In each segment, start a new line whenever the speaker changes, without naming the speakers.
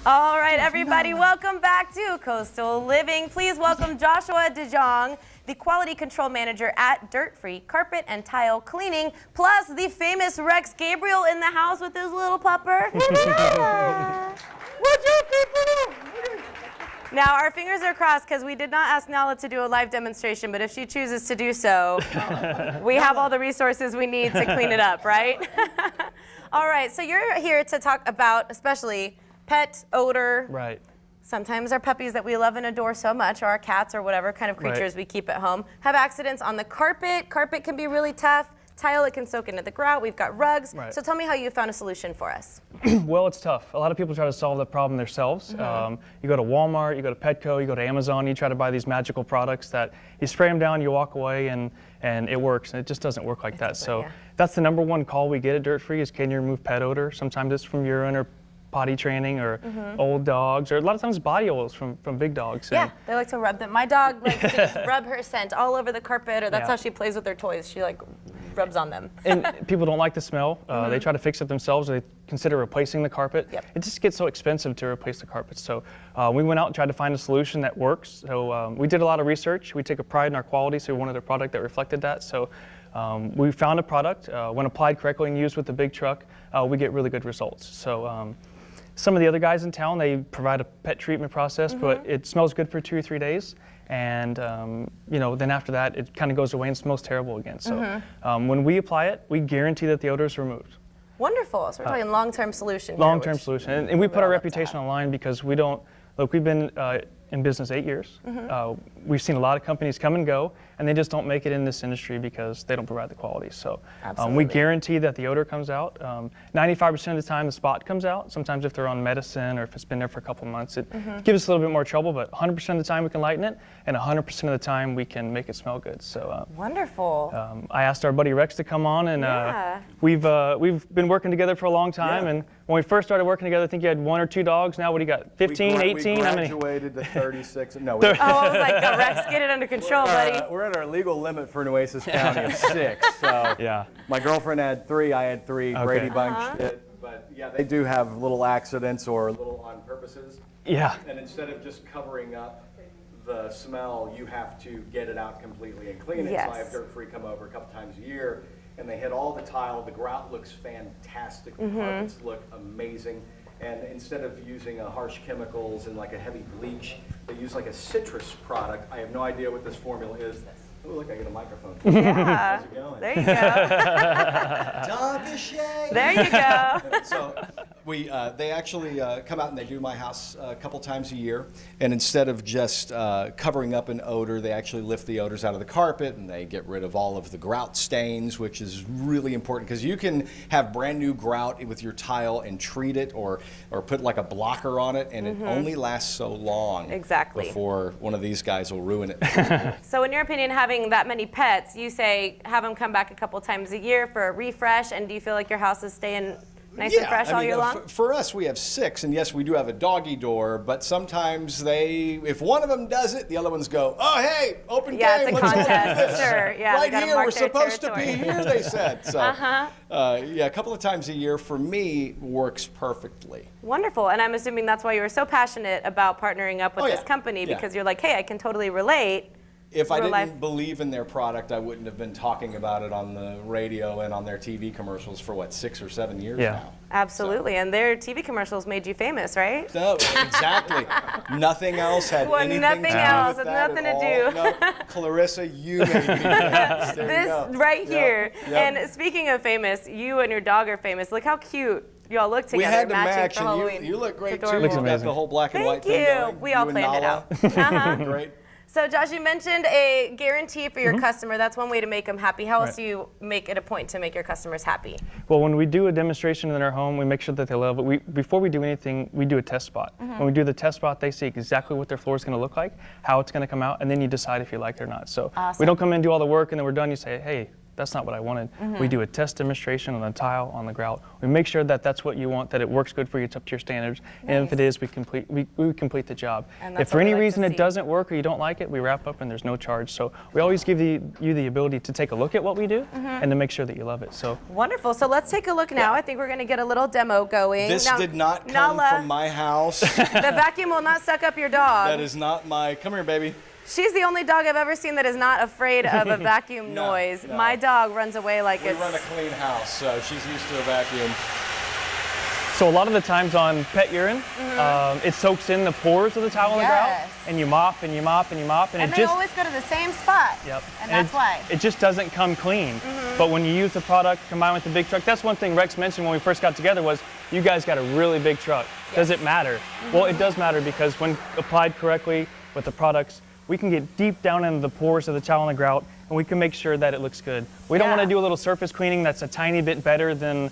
All right, everybody, welcome back to Coastal Living. Please welcome Joshua DeJong, the Quality Control Manager at Dirt Free Carpet and Tile Cleaning, plus the famous Rex Gabriel in the house with his little pupper. Now, our fingers are crossed because we did not ask Nala to do a live demonstration, but if she chooses to do so, we have all the resources we need to clean it up, right? All right, so you're here to talk about especially pet odor.
Right.
Sometimes our puppies that we love and adore so much, or our cats or whatever kind of creatures we keep at home, have accidents on the carpet. Carpet can be really tough. Tile, it can soak into the grout. We've got rugs.
Right.
So tell me how you found a solution for us.
Well, it's tough. A lot of people try to solve the problem themselves. You go to Walmart, you go to Petco, you go to Amazon, you try to buy these magical products that you spray them down, you walk away, and it works. And it just doesn't work like that. So that's the number one call we get at Dirt Free is, can you remove pet odor? Sometimes it's from urine or potty training or old dogs, or a lot of times body oils from big dogs.
Yeah, they like to rub them. My dog likes to just rub her scent all over the carpet, or that's how she plays with her toys. She like rubs on them.
And people don't like the smell. They try to fix it themselves, or they consider replacing the carpet. It just gets so expensive to replace the carpet. So we went out and tried to find a solution that works. So we did a lot of research. We take a pride in our quality, so we wanted a product that reflected that. So we found a product. When applied correctly and used with the big truck, we get really good results. So some of the other guys in town, they provide a pet treatment process, but it smells good for 2 or 3 days. And then after that, it kind of goes away and smells terrible again. So when we apply it, we guarantee that the odor is removed.
Wonderful. So we're talking long-term solution.
Long-term solution. And we put our reputation online because we don't, look, we've been in business 8 years. We've seen a lot of companies come and go, and they just don't make it in this industry because they don't provide the quality. So we guarantee that the odor comes out. 95% of the time the spot comes out. Sometimes if they're on medicine or if it's been there for a couple months, it gives us a little bit more trouble, but 100% of the time we can lighten it, and 100% of the time we can make it smell good. So
wonderful.
I asked our buddy Rex to come on, and we've been working together for a long time. And when we first started working together, I think you had 1 or 2 dogs. Now what do you got? 15, 18?
We
How many?
graduated to 36. No,
I was like, Rex, get it under control, buddy.
We're at our legal limit for Nueces County of 6. So my girlfriend had 3, I had 3. Brady bunched it. But yeah, they do have little accidents or little on purposes.
Yeah.
And instead of just covering up the smell, you have to get it out completely and clean it. So I have Dirt Free come over a couple times a year, and they hit all the tile. The grout looks fantastic. The carpets look amazing. And instead of using harsh chemicals and like a heavy bleach, they use like a citrus product. I have no idea what this formula is. Oh, look, I get a microphone.
Yeah.
How's it going?
There you go. There you go.
So they actually come out and they do my house a couple times a year. And instead of just covering up an odor, they actually lift the odors out of the carpet and they get rid of all of the grout stains, which is really important because you can have brand new grout with your tile and treat it or put like a blocker on it, and it only lasts so long before one of these guys will ruin it.
So in your opinion, having that many pets, you say have them come back a couple times a year for a refresh, and do you feel like your house is staying nice and fresh all year long?
For us, we have 6, and yes, we do have a doggy door, but sometimes if one of them does it, the other ones go, oh, hey, open game,
it's a
let's
contest,
go do this.
sure. Yeah,
right here, we're supposed to be here, they said. So, a couple of times a year for me works perfectly.
Wonderful, and I'm assuming that's why you were so passionate about partnering up with this company, because you're like, hey, I can totally relate.
If I didn't believe in their product, I wouldn't have been talking about it on the radio and on their TV commercials for 6 or 7 years now.
Absolutely, and their TV commercials made you famous, right?
No, exactly. Nothing else had anything to do with that
nothing to do.
No, Clarissa, you made me famous. There you go.
Right here. And speaking of famous, you and your dog are famous. Look how cute you all look together.
We had to
match,
and
Halloween.
you look great too.
Looks
You got
amazing.
the whole black and white thing going.
We all planned it out.
Great.
So Josh, you mentioned a guarantee for your customer. That's one way to make them happy. How else do you make it a point to make your customers happy?
Well, when we do a demonstration in our home, we make sure that they love it. Before we do anything, we do a test spot. When we do the test spot, they see exactly what their floor is going to look like, how it's going to come out, and then you decide if you like it or not. So we don't come in and do all the work, and then we're done. You say, hey, that's not what I wanted. We do a test demonstration on the tile, on the grout. We make sure that that's what you want, that it works good for you, it's up to your standards. And if it is, we complete the job.
And that's
If for
what we
any
like to
reason
see.
it doesn't work or you don't like it, we wrap up and there's no charge. So we always give you the ability to take a look at what we do and to make sure that you love it. So
Wonderful. So let's take a look now. I think we're going to get a little demo going.
This
Now,
did not come
Nala,
from my house.
The vacuum will not suck up your dog.
That is not my, come here, baby.
She's the only dog I've ever seen that is not afraid of a vacuum
No,
noise.
no.
My dog runs away like
We
it's...
run a clean house, so she's used to a vacuum.
So a lot of the times on pet urine, it soaks in the pores of the towel and grout,
Yes.
and you mop and you mop and you mop,
And
it
they
just
always go to the same spot.
Yep.
And that's why.
It just doesn't come clean. But when you use the product combined with the big truck, that's one thing Rex mentioned when we first got together was you guys got a really big truck. Does it matter? Well, it does matter because when applied correctly with the products, we can get deep down into the pores of the towel and the grout, and we can make sure that it looks good. We don't
Yeah.
want to do a little surface cleaning that's a tiny bit better than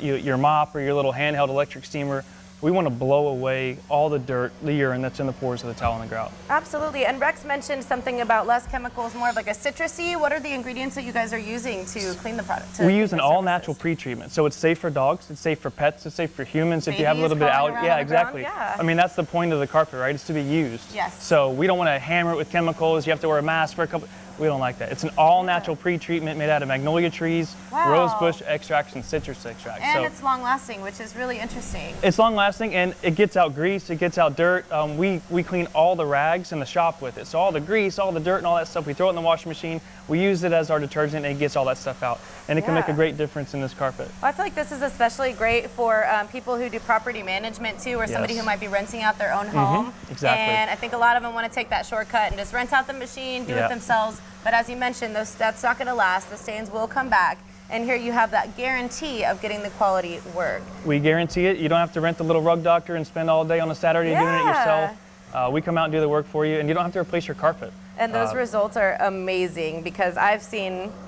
your mop or your little handheld electric steamer. We want to blow away all the dirt, the urine that's in the pores of the towel and the grout.
Absolutely. And Rex mentioned something about less chemicals, more of like a citrusy. What are the ingredients that you guys are using to clean the product?
We use an all-natural pre-treatment, so it's safe for dogs, it's safe for pets, it's safe for humans. If you have a
Babies
little bit of
crawling
allergy,
around
yeah,
on the ground,
exactly.
yeah.
I mean, that's the point of the carpet, right? It's to be used.
Yes.
So we don't want to hammer it with chemicals. You have to wear a mask for a couple. We don't like that. It's an all-natural pre-treatment made out of magnolia trees,
Wow.
rosebush extracts, and citrus extracts.
And
so
it's long lasting, which is really interesting.
it's long-lasting, and it gets out grease, it gets out dirt. We clean all the rags in the shop with it. So all the grease, all the dirt, and all that stuff, we throw it in the washing machine. We use it as our detergent, and it gets all that stuff out. And it can make a
Yeah.
great difference in this carpet.
Well, I feel like this is especially great for people who do property management too, or somebody
Yes.
who might be renting out their own home.
exactly.
And I think a lot of them want to take that shortcut and just rent out the machine, do it
Yeah.
themselves. But as you mentioned, that's not going to last. The stains will come back. And here you have that guarantee of getting the quality work.
We guarantee it. You don't have to rent the little rug doctor and spend all day on a Saturday doing it
Yeah.
yourself. We come out and do the work for you, and you don't have to replace your carpet.
And those results are amazing because I've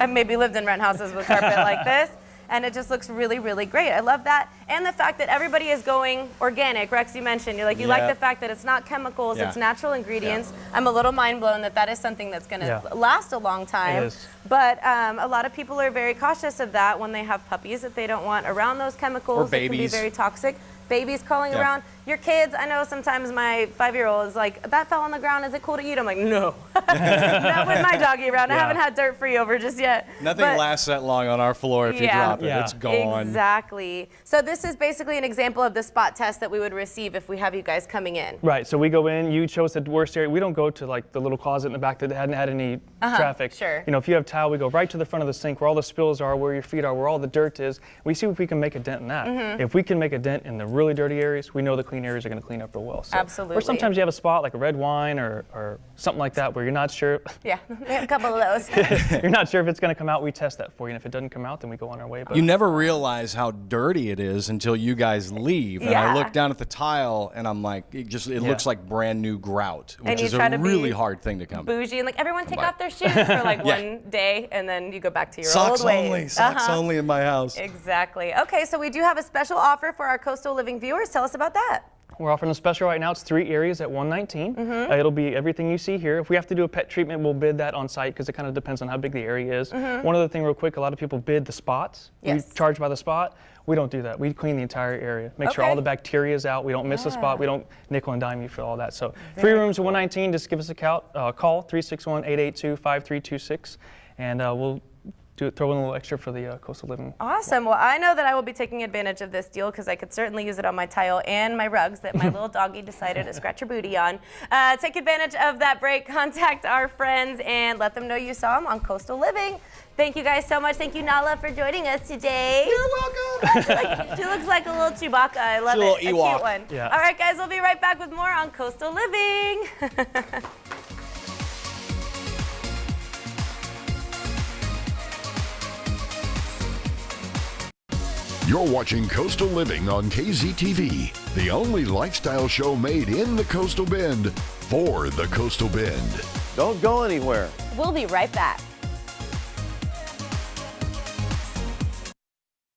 maybe lived in rent houses with carpet like this, and it just looks really, really great. I love that. And the fact that everybody is going organic. Rex, you mentioned, you like
Yeah.
the fact that it's not chemicals,
Yeah.
it's natural ingredients. I'm a little mind blown that is something that's going to
Yeah.
last a long time.
It is.
But a lot of people are very cautious of that when they have puppies that they don't want around those chemicals.
Or
It can be
babies.
very toxic. Babies crawling
Yeah.
around. Your kids, I know sometimes my 5-year-old is like, that fell on the ground, is it cool to eat? I'm like, no. Not with my doggy around. I
Yeah.
haven't had dirt free over just yet.
Nothing
But-
lasts that long on our floor if you
Yeah.
drop it.
Yeah.
It's gone.
Exactly. So this is basically an example of the spot test that we would receive if we have you guys coming in.
Right, so we go in, you show us the worst area. We don't go to like the little closet in the back that hadn't had any traffic.
sure.
You know, if you have tile, we go right to the front of the sink where all the spills are, where your feet are, where all the dirt is. We see if we can make a dent in that.
Mm-hmm.
If we can make a dent in the really dirty areas, we know the clean areas are going to clean up real well. So,
Absolutely.
Or sometimes you have a spot like a red wine or something like that where you're not sure.
Yeah, we have a couple of those.
You're not sure if it's going to come out. We test that for you, and if it doesn't come out, then we go on our way. But
You never realize how dirty it is until you guys leave. And I
Yeah.
look down at the tile and I'm like, it looks like brand new grout,
And
which
you
is
try
a
to be
really hard thing to come.
Bougie and like everyone take
Right.
off their shoes for like
Yeah.
one day and then you go back to your
Socks
old ways.
only, socks only in my house.
Exactly. Okay, so we do have a special offer for our Coastal Living viewers. Tell us about that.
we're offering a special right now. It's 3 areas at $119. It'll be everything you see here. If we have to do a pet treatment, we'll bid that on site because it kind of depends on how big the area is. One other thing real quick, a lot of people bid the spots.
Yes.
We charge by the spot. We don't do that. We clean the entire area. Make sure
Okay.
all the bacteria is out. We don't miss a spot. We don't nickel and dime you for all that. So 3 rooms at 119. Just give us a call, 361-882-5326, and we'll throw in a little extra for the Coastal Living.
Awesome. Well, I know that I will be taking advantage of this deal because I could certainly use it on my tile and my rugs that my little doggy decided to scratch her booty on. Take advantage of that break. Contact our friends and let them know you saw them on Coastal Living. Thank you guys so much. Thank you, Nala, for joining us today.
You're welcome.
She looks like a little Chewbacca. I love
She's a
it.
little Ewok.
cute one.
Yeah.
All right, guys, we'll be right back with more on Coastal Living.
You're watching Coastal Living on KZTV, the only lifestyle show made in the Coastal Bend for the Coastal Bend.
Don't go anywhere.
We'll be right back.